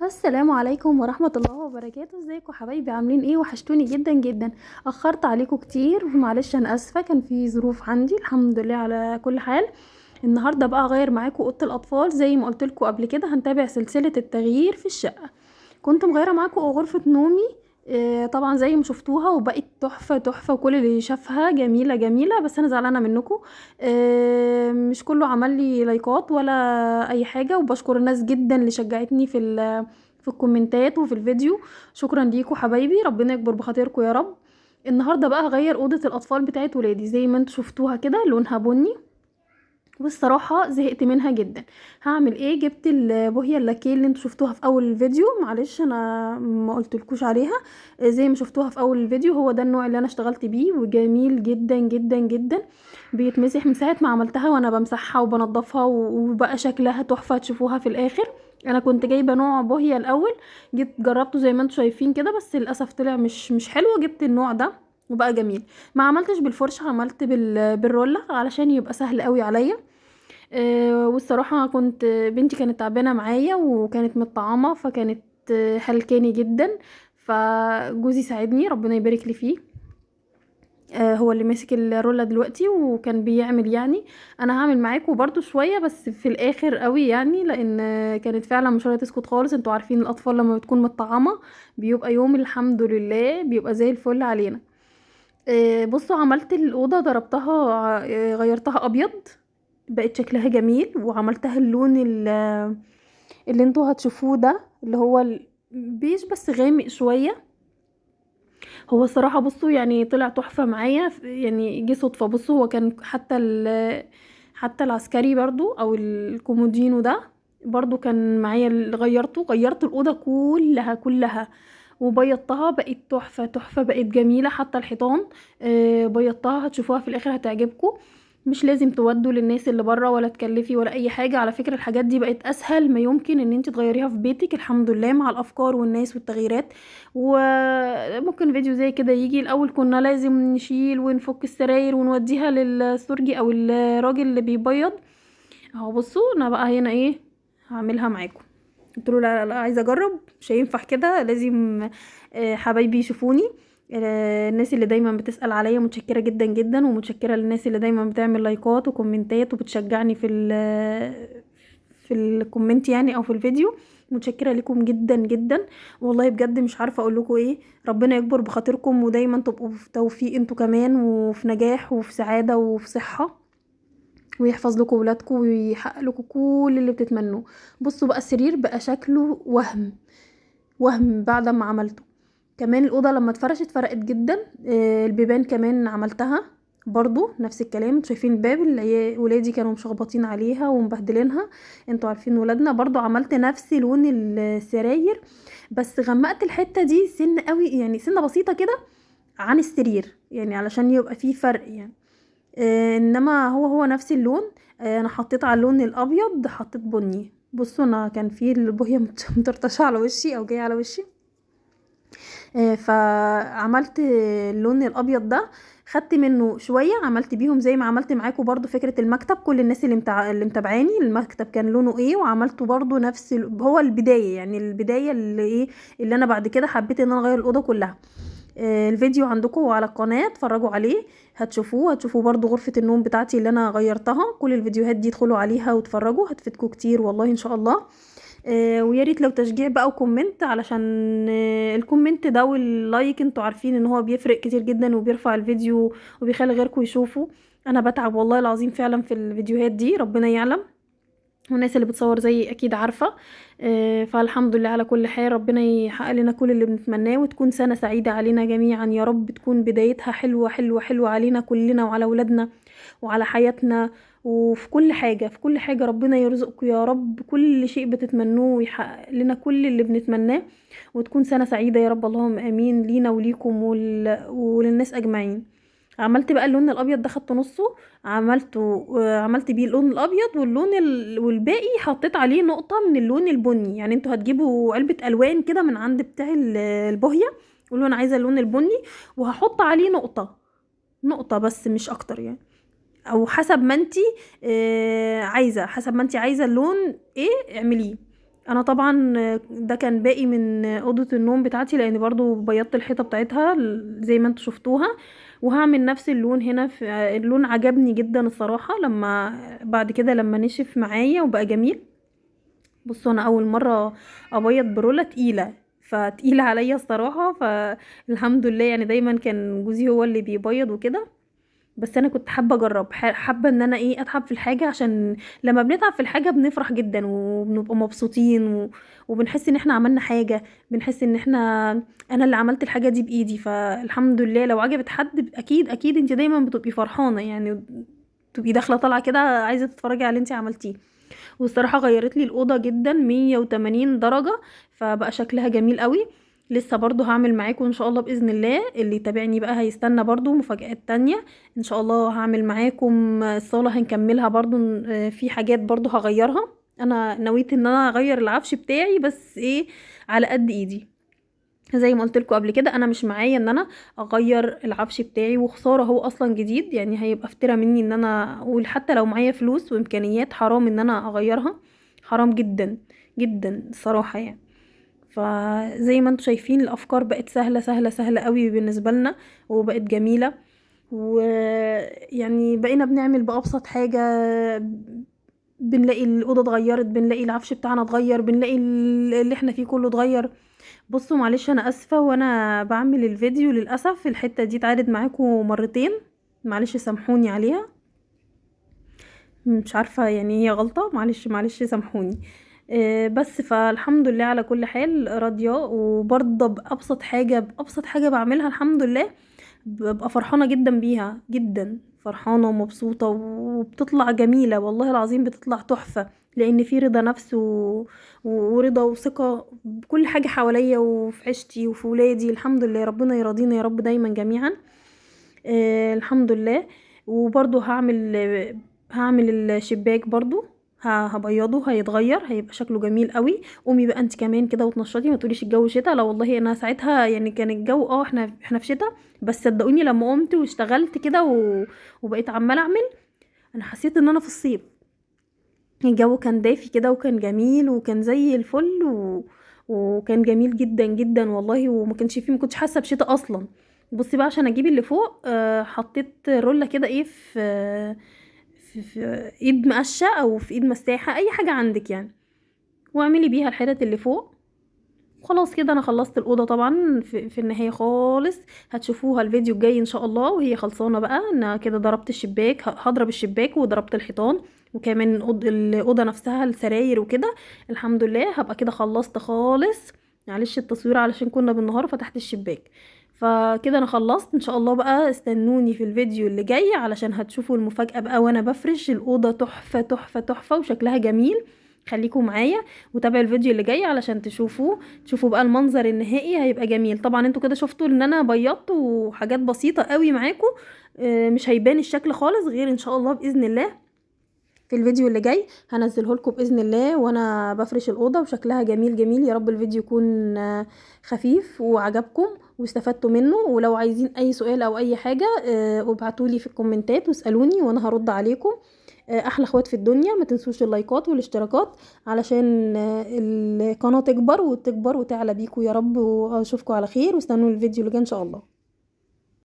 السلام عليكم ورحمة الله وبركاته. ازيكم حبايبي؟ عاملين ايه؟ وحشتوني جدا جدا. اخرت عليكم كتير، معلش انا اسفة، كان في ظروف عندي. الحمد لله على كل حال. النهارده بقى اغير معاكم اوضه الاطفال زي ما قلت لكم قبل كده. هنتابع سلسلة التغيير في الشقة. كنت مغيرة معاكم غرفة نومي. طبعا زي ما شفتوها وبقت تحفة تحفة، وكل اللي شافها جميلة جميلة. بس انا زعلانة منكم. مش كله عمل لي لايكات ولا اي حاجة، وبشكر الناس جدا اللي شجعتني في الكومنتات وفي الفيديو. شكرا ليكم حبايبي، ربنا يكبر بخاطركم يا رب. النهارده بقى هغير اوضه الاطفال بتاعت ولادي زي ما انتوا شفتوها كده، لونها بني. والصراحه زهقت منها جدا. هعمل ايه؟ جبت البوهيه اللاكيه اللي انتوا شفتوها في اول الفيديو. معلش انا ما قلتلكوش عليها. زي ما شفتوها في اول الفيديو، هو ده النوع اللي انا اشتغلت بيه، وجميل جدا جدا جدا. بيتمسح من ساعه ما عملتها وانا بمسحها وبنضفها، وبقى شكلها تحفه تشوفوها في الاخر. انا كنت جايبه نوع بوهيه الاول، جيت جربته زي ما انتوا شايفين كده، بس للاسف طلع مش حلو. جبت النوع ده وبقى جميل. ما عملتش بالفرشه، عملت بالرولة علشان يبقى سهل قوي عليا. والصراحة كنت بنتي كانت تعبانة معايا وكانت متطعمة، فكانت هلكاني جدا. فجوزي ساعدني، ربنا يبارك لي فيه. هو اللي ماسك الرولة دلوقتي وكان بيعمل يعني. انا هعمل معاكم برضو شوية بس في الاخر قوي يعني، لان كانت فعلا مش راضية تسكت خالص. انتوا عارفين الاطفال لما بتكون متطعمة بيبقى يوم الحمد لله بيبقى زي الفل علينا. بصوا، عملت الأوضة ضربتها، غيرتها أبيض. بقت شكلها جميل، وعملتها اللون اللي انتوا هتشوفوه ده، اللي هو البيج بس غامق شوية. هو الصراحة بصوا يعني طلع تحفة معايا، يعني جه صدفة. بصوا هو كان حتى العسكري برضو او الكومودينو ده برضو كان معايا. غيرت الأوضة كلها كلها وبيضتها، بقت تحفة تحفة، بقت جميلة. حتى الحيطان بيضتها، هتشوفوها في الاخر هتعجبكم. مش لازم تودوا للناس اللي بره ولا تكلفي ولا اي حاجه. على فكره الحاجات دي بقت اسهل ما يمكن ان انت تغيريها في بيتك، الحمد لله، مع الافكار والناس والتغييرات. وممكن فيديو زي كده يجي. الاول كنا لازم نشيل ونفك السراير ونوديها للسورجي او الراجل اللي بيبيض. اهو بصوا انا بقى هنا ايه هعملها معاكم. قلت له لا لا لا، عايزه اجرب، مش هينفع كده، لازم حبايبي يشوفوني. الناس اللي دايما بتسأل عليا متشكرة جدا جدا، ومتشكرة للناس اللي دايما بتعمل لايكات وكومنتات وبتشجعني في الكومنت يعني او في الفيديو. متشكرة لكم جدا جدا. والله بجد مش عارفة اقول لكم ايه. ربنا يكبر بخاطركم، ودايما تبقوا في توفيق انتوا كمان، وفي نجاح وفي سعادة وفي صحة، ويحفظ لكم ولادكم ويحقق لكم كل اللي بتتمنوه. بصوا بقى السرير بقى شكله وهم بعد ما عملته. كمان الأوضة لما اتفرشت فرقت جدا. البيبان كمان عملتها برضو نفس الكلام. شايفين الباب اللي ولادي كانوا مشخبطين عليها ومبهدلينها؟ انتوا عارفين ولادنا. برضو عملت نفس لون السراير، بس غمقت الحتة دي سن قوي، يعني سنة بسيطة كده عن السرير، يعني علشان يبقى فيه فرق يعني. انما هو نفس اللون. انا حطيت على اللون الابيض حطيت بني. بصوا انا كان في البوهيه مطرطشه على وشي او جايه على وشي. فعملت اللون الابيض ده، خدت منه شويه عملت بيهم زي ما عملت معاكم برضو فكره المكتب. كل الناس اللي متابعاني المكتب كان لونه ايه، وعملته برضو نفس هو البدايه، يعني البدايه اللي ايه اللي انا بعد كده حبيت ان انا اغير الاوضه كلها. الفيديو عندكم على القناة، اتفرجوا عليه. هتشوفوا برضو غرفة النوم بتاعتي اللي انا غيرتها. كل الفيديوهات دي ادخلوا عليها واتفرجوا، هتفيدكم كتير والله ان شاء الله. ويا ريت لو تشجيع بقى وكومنت، علشان الكومنت ده واللايك انتوا عارفين ان هو بيفرق كتير جدا وبيرفع الفيديو وبيخلي غيركم يشوفوا. انا بتعب والله العظيم فعلا في الفيديوهات دي، ربنا يعلم. والناس اللي بتصور زي اكيد عارفة. فالحمد لله على كل حال. ربنا يحقق لنا كل اللي بنتمناه، وتكون سنة سعيدة علينا جميعا يا رب. تكون بدايتها حلوة حلوة حلوة علينا كلنا وعلى ولادنا وعلى حياتنا. وفي كل حاجة في كل حاجة ربنا يرزقكم يا رب كل شيء بتتمنوه، ويحقق لنا كل اللي بنتمناه. وتكون سنة سعيدة يا رب، اللهم امين، لينا وليكم وللناس اجمعين. عملت بقى اللون الابيض ده، خدت نصه عملته، عملت بيه اللون الابيض، والباقي حطيت عليه نقطة من اللون البني. يعني انتوا هتجيبوا علبة الوان كده من عند بتاع البوهية، قولوا انا عايزة اللون البني، وهحط عليه نقطة بس مش اكتر يعني. او حسب ما انتي عايزة، حسب ما انتي عايزة اللون ايه اعمليه. انا طبعا ده كان باقي من اوضه النوم بتاعتي، لان برضو بيضت الحيطه بتاعتها زي ما انتوا شفتوها. وهعمل نفس اللون هنا، في اللون عجبني جدا الصراحه لما بعد كده لما نشف معايا وبقى جميل. بصوا انا اول مره ابيض برولة تقيله، فتقيله عليا الصراحه، فالحمد لله يعني دايما كان جوزي هو اللي بيبيض وكده. بس انا كنت حابه اجرب، حابه ان انا ايه اتعب في الحاجه، عشان لما بنتعب في الحاجه بنفرح جدا وبنبقى مبسوطين وبنحس ان احنا عملنا حاجه، بنحس ان احنا انا اللي عملت الحاجه دي بايدي. فالحمد لله لو عجبت حد اكيد اكيد انت دايما بتبقي فرحانه يعني، تبقي داخله طالعه كده عايزه تتفرجي على اللي انت عملتيه. والصراحه غيرت لي الاوضه جدا 180 درجه، فبقى شكلها جميل قوي. لسه برضو هعمل معاكم ان شاء الله باذن الله، اللي يتابعني بقى هيستنى برضو مفاجآت تانية ان شاء الله. هعمل معاكم الصاله هنكملها برضو، في حاجات برضو هغيرها. انا نويت ان انا اغير العفش بتاعي، بس ايه، على قد ايدي. زي ما قلت لكم قبل كده انا مش معايا ان انا اغير العفش بتاعي، وخساره هو اصلا جديد يعني، هيبقى افترى مني ان انا اقول حتى لو معايا فلوس وامكانيات حرام ان انا اغيرها. حرام جدا جدا الصراحه يعني. فزي ما انتم شايفين الافكار بقت سهله سهله سهله قوي بالنسبه لنا، وبقت جميله. ويعني بقينا بنعمل بابسط حاجه، بنلاقي الاوضه اتغيرت، بنلاقي العفش بتاعنا اتغير، بنلاقي اللي احنا فيه كله اتغير. بصوا معلش انا اسفه وانا بعمل الفيديو، للاسف الحته دي اتعادت معاكم مرتين، معلش سامحوني عليها. مش عارفه يعني هي غلطه، معلش معلش سامحوني. بس فالحمد لله على كل حال راضيه، وبرضه بابسط حاجه بابسط حاجه بعملها الحمد لله ببقى فرحانه جدا بيها، جدا فرحانه ومبسوطه، وبتطلع جميله والله العظيم، بتطلع تحفه. لان في رضا نفس ورضا وثقه بكل حاجه حواليا وفي عيشتي وفي ولادي. الحمد لله ربنا يرضينا يا رب دايما جميعا. الحمد لله. وبرضو هعمل الشباك برضو، هبيضه هيتغير هيبقى شكله جميل قوي. قومي بقى انت كمان كده وتنشطي، ما تقوليش الجو شتاء، لا والله انا ساعتها يعني كان الجو احنا في شتاء. بس صدقوني لما قمت واشتغلت كده وبقيت عماله اعمل، انا حسيت ان انا في الصيف. الجو كان دافي كده وكان جميل وكان زي الفل وكان جميل جدا جدا والله، وما كانش فيه، ما كنتش حاسه بشتاء اصلا. بصي بقى عشان اجيب اللي فوق، حطيت رولة كده ايه في ايد مقشه او في ايد مساحه اي حاجه عندك يعني، واعملي بيها الحتت اللي فوق. خلاص كده انا خلصت الاوضه طبعا، في النهايه خالص هتشوفوها الفيديو الجاي ان شاء الله وهي خلصانه بقى. انا كده ضربت الشباك، هضرب الشباك وضربت الحيطان، وكمان الاوضه نفسها السراير وكده. الحمد لله هبقى كده خلصت خالص. معلش التصوير علشان كنا بالنهار فتحت الشباك. فكده انا خلصت ان شاء الله بقى، استنوني في الفيديو اللي جاي علشان هتشوفوا المفاجاه بقى، وانا بفرش الاوضه تحفه تحفه تحفه وشكلها جميل. خليكم معايا وتابعوا الفيديو اللي جاي علشان تشوفوا بقى المنظر النهائي هيبقى جميل. طبعا انتوا كده شفتوا ان انا بيضت وحاجات بسيطة قوي معاكم، مش هيبان الشكل خالص غير ان شاء الله باذن الله في الفيديو اللي جاي هنزله لكم باذن الله وانا بفرش الاوضه وشكلها جميل جميل. يا رب الفيديو يكون خفيف وعجبكم واستفدتوا منه. ولو عايزين اي سؤال او اي حاجه ابعتولي في الكومنتات واسالوني وانا هرد عليكم. احلى اخوات في الدنيا، ما تنسوش اللايكات والاشتراكات علشان القناه تكبر وتكبر وتعلى بيكم يا رب. واشوفكم على خير، واستنوا الفيديو اللي جاي ان شاء الله.